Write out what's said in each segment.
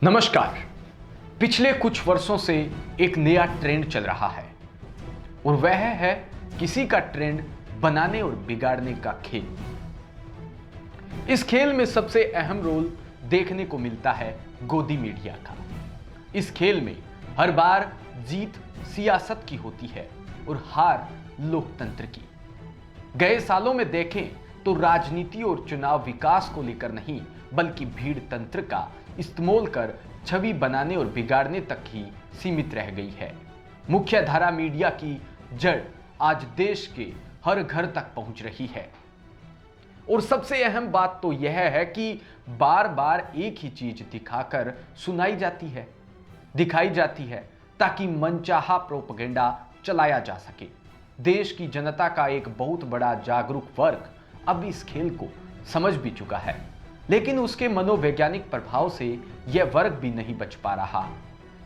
नमस्कार। पिछले कुछ वर्षों से एक नया ट्रेंड चल रहा है और वह है किसी का ट्रेंड बनाने और बिगाड़ने का खेल। इस खेल में सबसे अहम रोल देखने को मिलता है गोदी मीडिया का। इस खेल में हर बार जीत सियासत की होती है और हार लोकतंत्र की। गए सालों में देखें तो राजनीति और चुनाव विकास को लेकर नहीं बल्कि भीड़ तंत्र का इस्तेमाल कर छवि बनाने और बिगाड़ने तक ही सीमित रह गई है। मुख्य धारा मीडिया की जड़ आज देश के हर घर तक पहुंच रही है और सबसे अहम बात तो यह है कि बार बार एक ही चीज दिखाकर दिखाई जाती है ताकि मनचाहा प्रोपेगेंडा चलाया जा सके। देश की जनता का एक बहुत बड़ा जागरूक वर्ग अब इस खेल को समझ भी चुका है, लेकिन उसके मनोवैज्ञानिक प्रभाव से यह वर्ग भी नहीं बच पा रहा।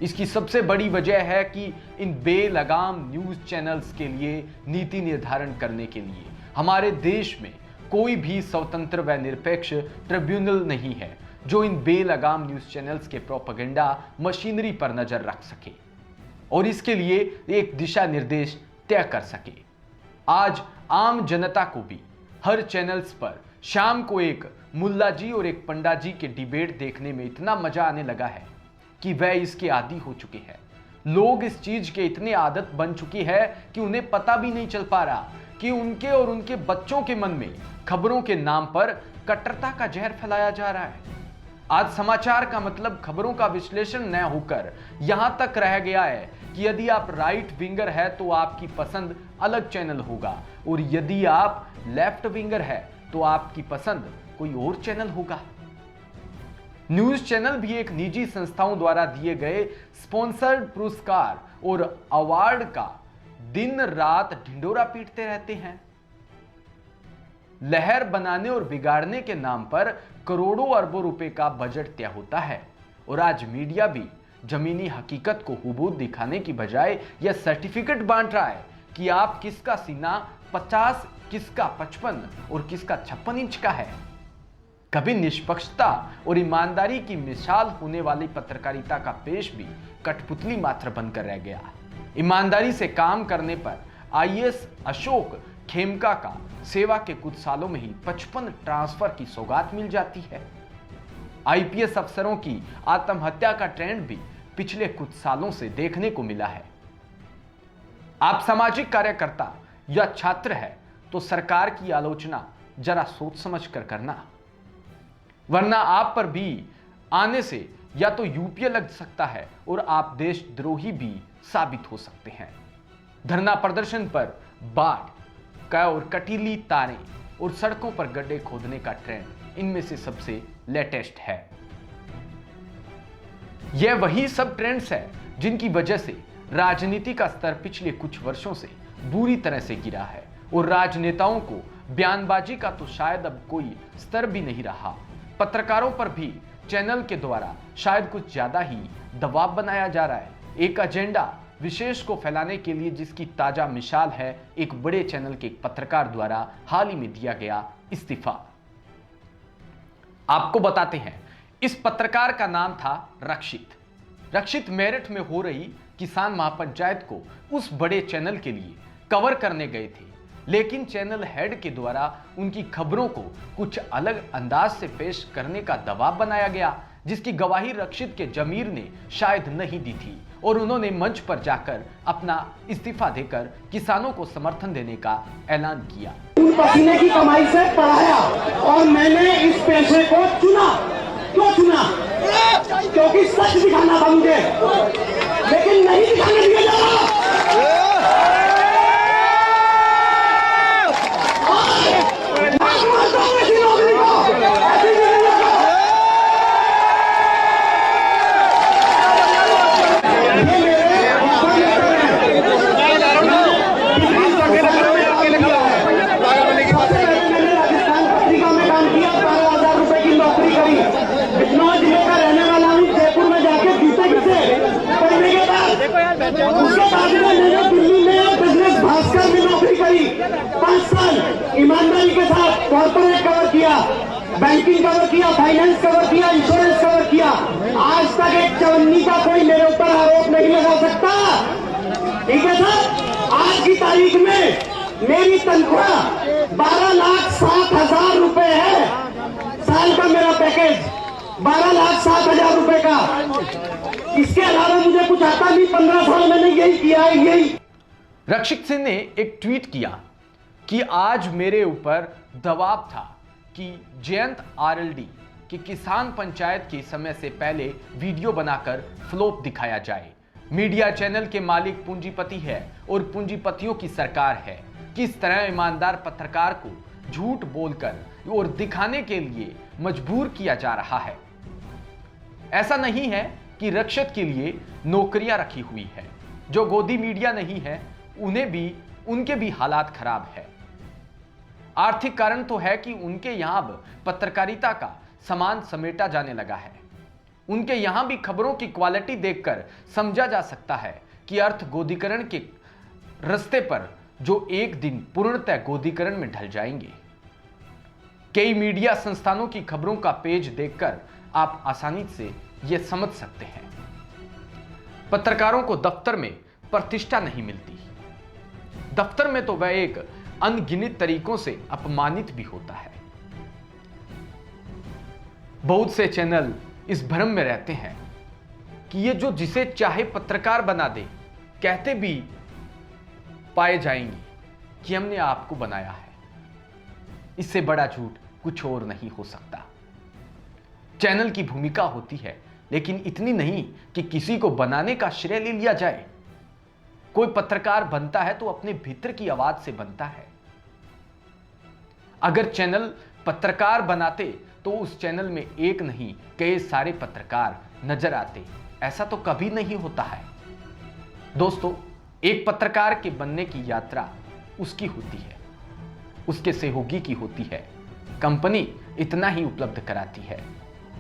इसकी सबसे बड़ी वजह है कि इन बेलगाम न्यूज चैनल्स के लिए नीति निर्धारण करने के लिए हमारे देश में कोई भी स्वतंत्र व निरपेक्ष ट्रिब्यूनल नहीं है जो इन बेलगाम न्यूज चैनल्स के प्रोपेगेंडा मशीनरी पर नजर रख सके और इसके लिए एक दिशा निर्देश तय कर सके। आज आम जनता को भी हर चैनल्स पर शाम को एक मुल्ला जी और एक पंडा जी के डिबेट देखने में इतना मजा आने लगा है कि वह इसके आदी हो चुके हैं। लोग इस चीज के इतने आदत बन चुकी है कि उन्हें पता भी नहीं चल पा रहा कि उनके और उनके बच्चों के मन में खबरों के नाम पर कट्टरता का जहर फैलाया जा रहा है। आज समाचार का मतलब खबरों का विश्लेषण न होकर यहां तक रह गया है कि यदि आप राइट विंगर है तो आपकी पसंद अलग चैनल होगा और यदि आप लेफ्ट विंगर है तो आपकी पसंद कोई और चैनल होगा। न्यूज चैनल भी एक निजी संस्थाओं द्वारा दिए गए स्पॉन्सर्ड पुरस्कार और अवार्ड का दिन रात ढिंडोरा पीटते रहते हैं। लहर बनाने और बिगाड़ने के नाम पर करोड़ों अरबों रुपए का बजट तय होता है और आज मीडिया भी जमीनी हकीकत को हुबूद दिखाने की बजाय यह सर्टिफिकेट बांट रहा है कि आप किसका सीना 50, किसका 55 और किसका 56 इंच का है। कभी निष्पक्षता और ईमानदारी की मिसाल होने वाली पत्रकारिता का पेश भी कठपुतली मात्र बनकर रह गया। ईमानदारी से काम करने पर आईएएस अशोक खेमका का सेवा के कुछ सालों में ही 55 ट्रांसफर की सौगात मिल जाती है। आईपीएस अफसरों की आत्महत्या का ट्रेंड भी पिछले कुछ सालों से देखने को मिला है। आप सामाजिक कार्यकर्ता या छात्र है तो सरकार की आलोचना जरा सोच समझ कर करना, वरना आप पर भी आने से या तो यूपीए लग सकता है और आप देशद्रोही भी साबित हो सकते हैं। धरना प्रदर्शन पर बाढ़ का और कटीली तारें और सड़कों पर गड्ढे खोदने का ट्रेंड इनमें से सबसे लेटेस्ट है। यह वही सब ट्रेंड्स है जिनकी वजह से राजनीति का स्तर पिछले कुछ वर्षों से बुरी तरह से गिरा है और राजनेताओं को बयानबाजी का तो शायद अब कोई स्तर भी नहीं रहा। पत्रकारों पर भी चैनल के द्वारा शायद कुछ ज्यादा ही दबाव बनाया जा रहा है, एक एजेंडा विशेष को फैलाने के लिए, जिसकी ताजा मिसाल है एक बड़े चैनल के एक पत्रकार द्वारा हाल ही में दिया गया इस्तीफा। आपको बताते हैं, इस पत्रकार का नाम था रक्षित मेरठ में हो रही किसान महापंचायत को उस बड़े चैनल के लिए कवर करने गए थे, लेकिन चैनल हेड के द्वारा उनकी खबरों को कुछ अलग अंदाज से पेश करने का दबाव बनाया गया, जिसकी गवाही रक्षित के जमीर ने शायद नहीं दी थी और उन्होंने मंच पर जाकर अपना इस्तीफा देकर किसानों को समर्थन देने का ऐलान किया। पसीने की कमाई से पढ़ाया और मैंने इस पेशे को चुना। क्यों चुना? क्योंकि सच दिखाना था मुझे, लेकिन नहीं दिखाने दिया जा रहा। ईमानदारी के साथ कॉर्पोरेट कवर किया, बैंकिंग कवर किया, फाइनेंस कवर किया, इंश्योरेंस कवर किया। आज तक एक चवन्नी का कोई मेरे ऊपर आरोप नहीं लगा सकता। ठीक है सर, आज की तारीख में मेरी तनख्वाह 12,07,000 रुपए है। साल का मेरा पैकेज 12,07,000 रुपए का। इसके अलावा मुझे कुछ आता नहीं। 15 साल मैंने यही किया है, यही। रक्षित सिंह ने एक ट्वीट किया कि आज मेरे ऊपर दबाव था कि जयंत आरएलडी की किसान पंचायत के समय से पहले वीडियो बनाकर फ्लॉप दिखाया जाए। मीडिया चैनल के मालिक पूंजीपति है और पूंजीपतियों की सरकार है। किस तरह ईमानदार पत्रकार को झूठ बोलकर और दिखाने के लिए मजबूर किया जा रहा है। ऐसा नहीं है कि रक्षित के लिए नौकरियां रखी हुई है। जो गोदी मीडिया नहीं है उनके भी हालात खराब है। आर्थिक कारण तो है कि उनके यहां अब पत्रकारिता का सामान समेटा जाने लगा है। उनके यहां भी खबरों की क्वालिटी देखकर समझा जा सकता है कि अर्थ गोदीकरण के रास्ते पर जो एक दिन पूर्णतः गोदीकरण में ढल जाएंगे। कई मीडिया संस्थानों की खबरों का पेज देखकर आप आसानी से यह समझ सकते हैं। पत्रकारों को दफ्तर में प्रतिष्ठा नहीं मिलती। दफ्तर में तो वह एक अनगिनत तरीकों से अपमानित भी होता है। बहुत से चैनल इस भ्रम में रहते हैं कि ये जो जिसे चाहे पत्रकार बना दे, कहते भी पाए जाएंगे कि हमने आपको बनाया है। इससे बड़ा झूठ कुछ और नहीं हो सकता। चैनल की भूमिका होती है, लेकिन इतनी नहीं कि किसी को बनाने का श्रेय ले लिया जाए। कोई पत्रकार बनता है तो अपने भीतर की आवाज से बनता है। अगर चैनल पत्रकार बनाते तो उस चैनल में एक नहीं कई सारे पत्रकार नजर आते। ऐसा तो कभी नहीं होता है। दोस्तों, एक पत्रकार के बनने की यात्रा उसकी होती है, उसके सहयोगी की होती है। कंपनी इतना ही उपलब्ध कराती है।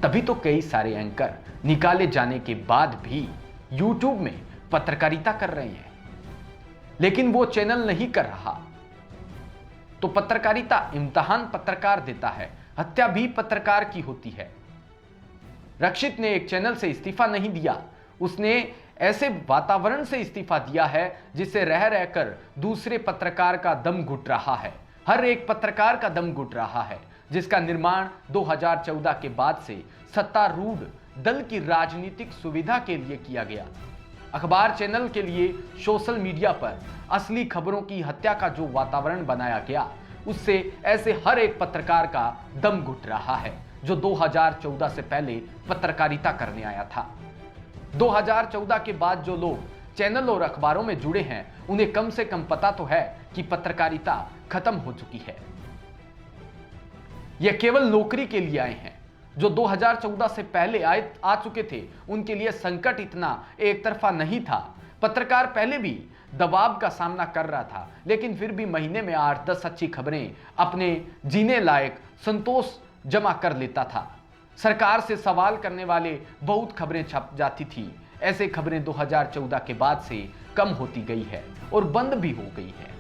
तभी तो कई सारे एंकर निकाले जाने के बाद भी यूट्यूब में पत्रकारिता कर रहे हैं। लेकिन वो चैनल नहीं कर रहा तो पत्रकारिता इम्तिहान पत्रकार देता है, हत्या भी पत्रकार की होती है। रक्षित ने एक चैनल से इस्तीफा नहीं दिया, उसने ऐसे वातावरण से इस्तीफा दिया है जिससे रह रहकर दूसरे पत्रकार का दम घुट रहा है। हर एक पत्रकार का दम घुट रहा है, जिसका निर्माण 2014 के बाद से सत्तारूढ़ दल की राजनीतिक सुविधा के लिए किया गया। अखबार चैनल के लिए सोशल मीडिया पर असली खबरों की हत्या का जो वातावरण बनाया गया, उससे ऐसे हर एक पत्रकार का दम घुट रहा है जो 2014 से पहले पत्रकारिता करने आया था। 2014 के बाद जो लोग चैनल और अखबारों में जुड़े हैं, उन्हें कम से कम पता तो है कि पत्रकारिता खत्म हो चुकी है। यह केवल नौकरी के लिए आए हैं। जो 2014 से पहले आ चुके थे, उनके लिए संकट इतना एक तरफा नहीं था। पत्रकार पहले भी दबाव का सामना कर रहा था, लेकिन फिर भी महीने में 8-10 अच्छी खबरें अपने जीने लायक संतोष जमा कर लेता था। सरकार से सवाल करने वाले बहुत खबरें छप जाती थी। ऐसे खबरें 2014 के बाद से कम होती गई है और बंद भी हो गई है।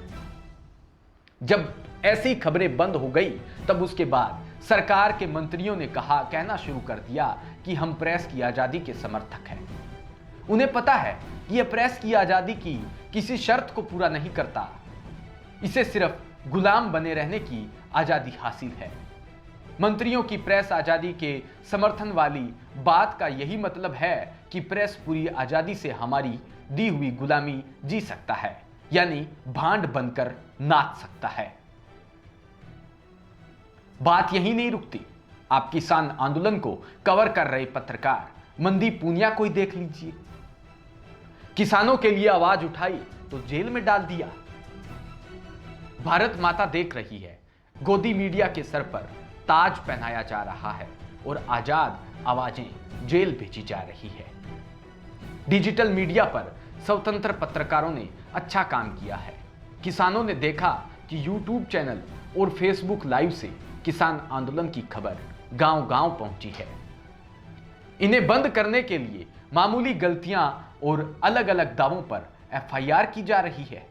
जब ऐसी खबरें बंद हो गई, तब उसके बाद सरकार के मंत्रियों ने कहना शुरू कर दिया कि हम प्रेस की आजादी के समर्थक हैं। उन्हें पता है कि यह प्रेस की आजादी की किसी शर्त को पूरा नहीं करता, इसे सिर्फ गुलाम बने रहने की आजादी हासिल है। मंत्रियों की प्रेस आजादी के समर्थन वाली बात का यही मतलब है कि प्रेस पूरी आजादी से हमारी दी हुई गुलामी जी सकता है, यानी भांड बनकर नाच सकता है। बात यही नहीं रुकती। आप किसान आंदोलन को कवर कर रहे पत्रकार मनदीप पूनिया को ही देख लीजिए। किसानों के लिए आवाज उठाई तो जेल में डाल दिया। भारत माता देख रही है, गोदी मीडिया के सर पर ताज पहनाया जा रहा है और आजाद आवाजें जेल भेजी जा रही है। डिजिटल मीडिया पर स्वतंत्र पत्रकारों ने अच्छा काम किया है। किसानों ने देखा कि यूट्यूब चैनल और फेसबुक लाइव से किसान आंदोलन की खबर गांव-गांव पहुंची है। इन्हें बंद करने के लिए मामूली गलतियां और अलग-अलग दावों पर एफआईआर की जा रही है।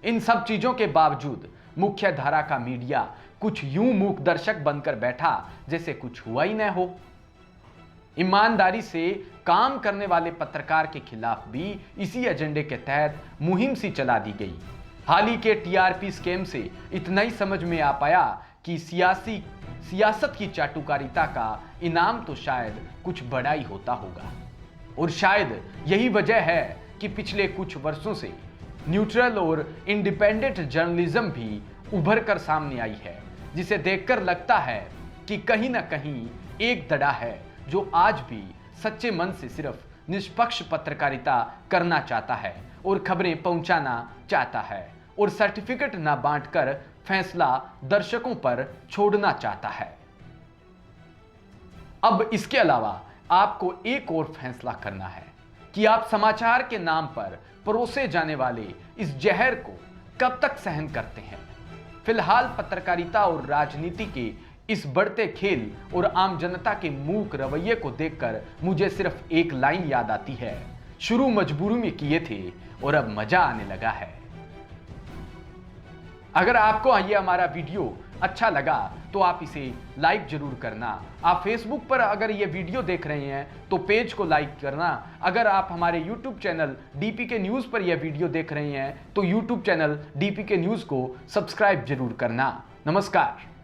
इन सब चीजों के बावजूद मुख्य धारा का मीडिया कुछ यूं मूक दर्शक बनकर बैठा जैसे कुछ हुआ ही न हो। ईमानदारी से काम करने वाले पत्रकार के खिलाफ भी इसी एजेंडे के तहत मुहिम सी चला दी गई। हाल ही के टीआरपी स्कैम से इतना ही समझ में आ पाया कि सियासत की चाटुकारिता का इनाम तो शायद कुछ बड़ा ही होता होगा। और शायद यही वजह है कि पिछले कुछ वर्षों से न्यूट्रल और इंडिपेंडेंट जर्नलिज्म भी उभर कर सामने आई है, जिसे देखकर लगता है कि कहीं ना कहीं एक दड़ा है जो आज भी सच्चे मन से सिर्फ निष्पक्ष पत्रकारिता करना चाहता है और खबरें पहुंचाना चाहता है और सर्टिफिकेट ना बांटकर फैसला दर्शकों पर छोड़ना चाहता है। अब इसके अलावा आपको एक और फैसला करना है कि आप समाचार के नाम पर परोसे जाने वाले इस जहर को कब तक सहन करते हैं। फिलहाल पत्रकारिता और राजनीति के इस बढ़ते खेल और आम जनता के मूक रवैये को देखकर मुझे सिर्फ एक लाइन याद आती है, शुरू मजबूरी में किए थे और अब मजा आने लगा है। अगर आपको ये हमारा वीडियो अच्छा लगा तो आप इसे लाइक जरूर करना। आप फेसबुक पर अगर ये वीडियो देख रहे हैं तो पेज को लाइक करना। अगर आप हमारे यूट्यूब चैनल डीपीके न्यूज़ पर यह वीडियो देख रहे हैं तो यूट्यूब चैनल डीपीके न्यूज़ को सब्सक्राइब जरूर करना। नमस्कार।